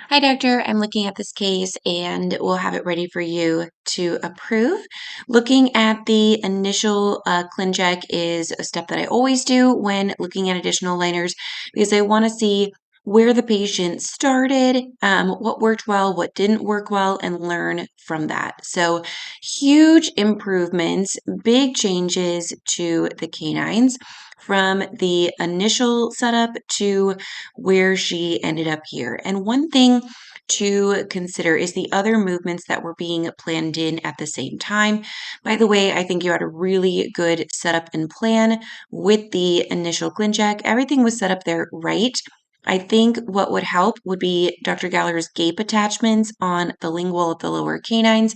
Hi, doctor. I'm looking at this case and we'll have it ready for you to approve. Looking at the initial ClinCheck is a step that I always do when looking at additional liners because I want to see where the patient started, what worked well, what didn't work well, and learn from that. So, huge improvements, big changes to the canines from the initial setup to where she ended up here. And one thing to consider is the other movements that were being planned in at the same time. By the way, I think you had a really good setup and plan with the initial ClinCheck. Everything was set up there right. I think what would help would be Dr. Gallagher's gape attachments on the lingual of the lower canines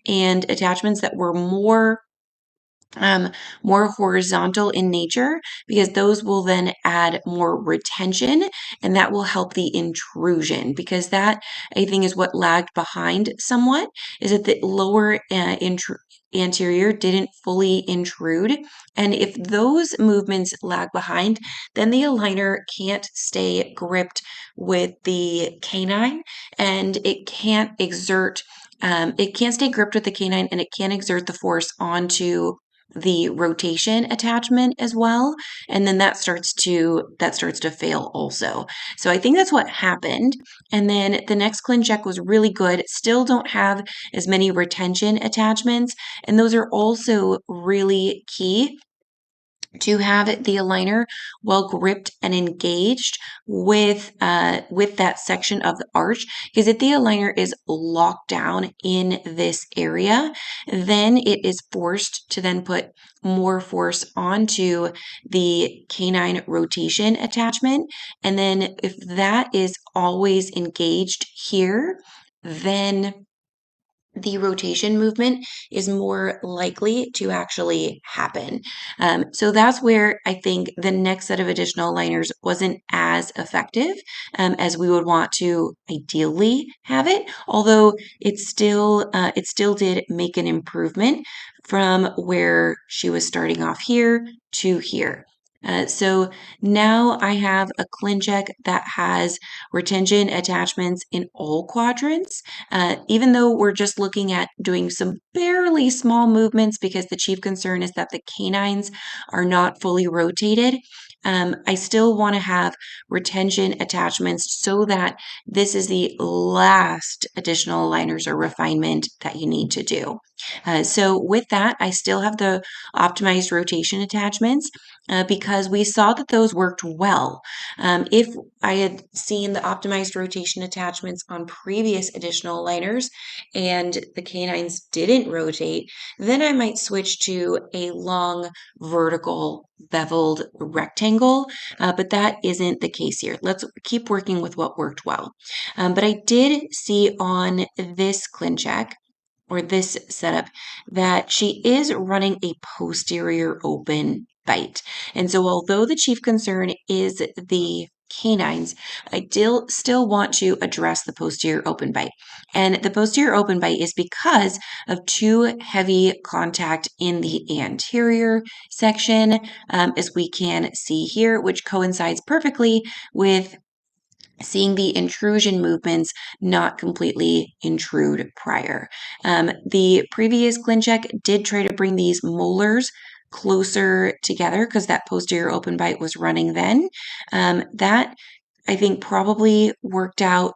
and attachments that were um, more horizontal in nature because those will then add more retention and that will help the intrusion because that I think is what lagged behind somewhat is that the lower anterior didn't fully intrude, and if those movements lag behind, then the aligner can't stay gripped with the canine and it can't stay gripped with the canine and it can't exert the force onto the rotation attachment as well, and then that starts to fail also. So I think that's what happened. And then the next ClinCheck was really good. Still don't have as many retention attachments, and those are also really key to have the aligner well gripped and engaged with that section of the arch, because if the aligner is locked down in this area, then it is forced to then put more force onto the canine rotation attachment, and then if that is always engaged here, then the rotation movement is more likely to actually happen. So that's where I think the next set of additional liners wasn't as effective as we would want to ideally have it, although it still did make an improvement from where she was starting off here to here. So now I have a ClinCheck that has retention attachments in all quadrants. Even though we're just looking at doing some barely small movements because the chief concern is that the canines are not fully rotated, I still want to have retention attachments so that this is the last additional aligners or refinement that you need to do. So with that, I still have the optimized rotation attachments because we saw that those worked well. If I had seen the optimized rotation attachments on previous additional aligners and the canines didn't rotate, then I might switch to a long vertical beveled rectangle, but that isn't the case here. Let's keep working with what worked well. But I did see on this ClinCheck or this setup that she is running a posterior open bite. And so although the chief concern is the canines, I still want to address the posterior open bite. And the posterior open bite is because of too heavy contact in the anterior section, as we can see here, which coincides perfectly with seeing the intrusion movements not completely intrude prior. The previous ClinCheck did try to bring these molars closer together because that posterior open bite was running then. That I think probably worked out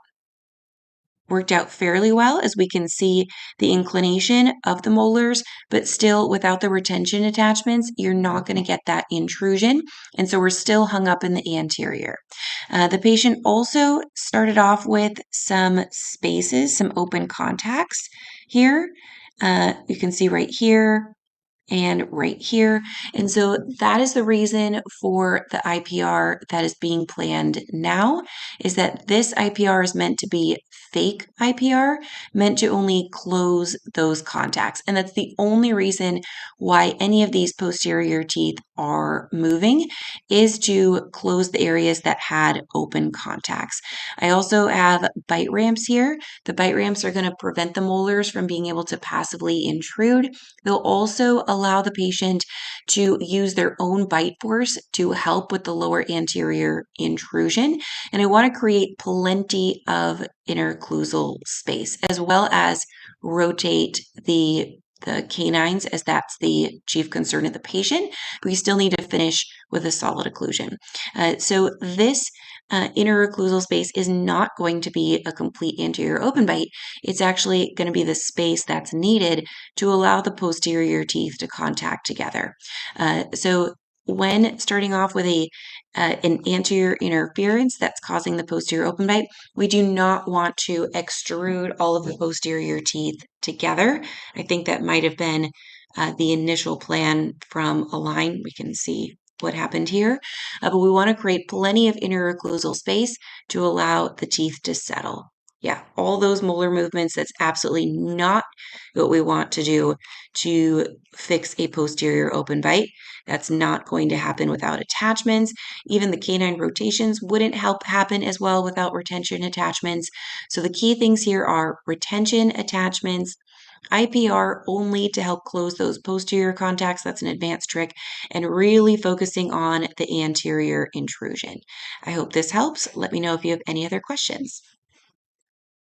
fairly well, as we can see the inclination of the molars, but still without the retention attachments, you're not going to get that intrusion. And so we're still hung up in the anterior. The patient also started off with some spaces, some open contacts here. You can see right here and right here. And so that is the reason for the IPR that is being planned now, is that this IPR is meant to be fake IPR, meant to only close those contacts. And that's the only reason why any of these posterior teeth are moving, is to close the areas that had open contacts. I also have bite ramps here. The bite ramps are going to prevent the molars from being able to passively intrude. They'll also allow the patient to use their own bite force to help with the lower anterior intrusion. And I want to create plenty of interocclusal space, as well as rotate the canines, as that's the chief concern of the patient. But we still need to finish with a solid occlusion. So this interocclusal space is not going to be a complete anterior open bite. It's actually going to be the space that's needed to allow the posterior teeth to contact together. So when starting off with an anterior interference that's causing the posterior open bite, we do not want to extrude all of the posterior teeth together. I think that might have been the initial plan from Align. We can see what happened here, but we want to create plenty of interocclusal space to allow the teeth to settle. Yeah, all those molar movements, that's absolutely not what we want to do to fix a posterior open bite. That's not going to happen without attachments. Even the canine rotations wouldn't help happen as well without retention attachments. So the key things here are retention attachments, IPR only to help close those posterior contacts. That's an advanced trick, and really focusing on the anterior intrusion. I hope this helps. Let me know if you have any other questions.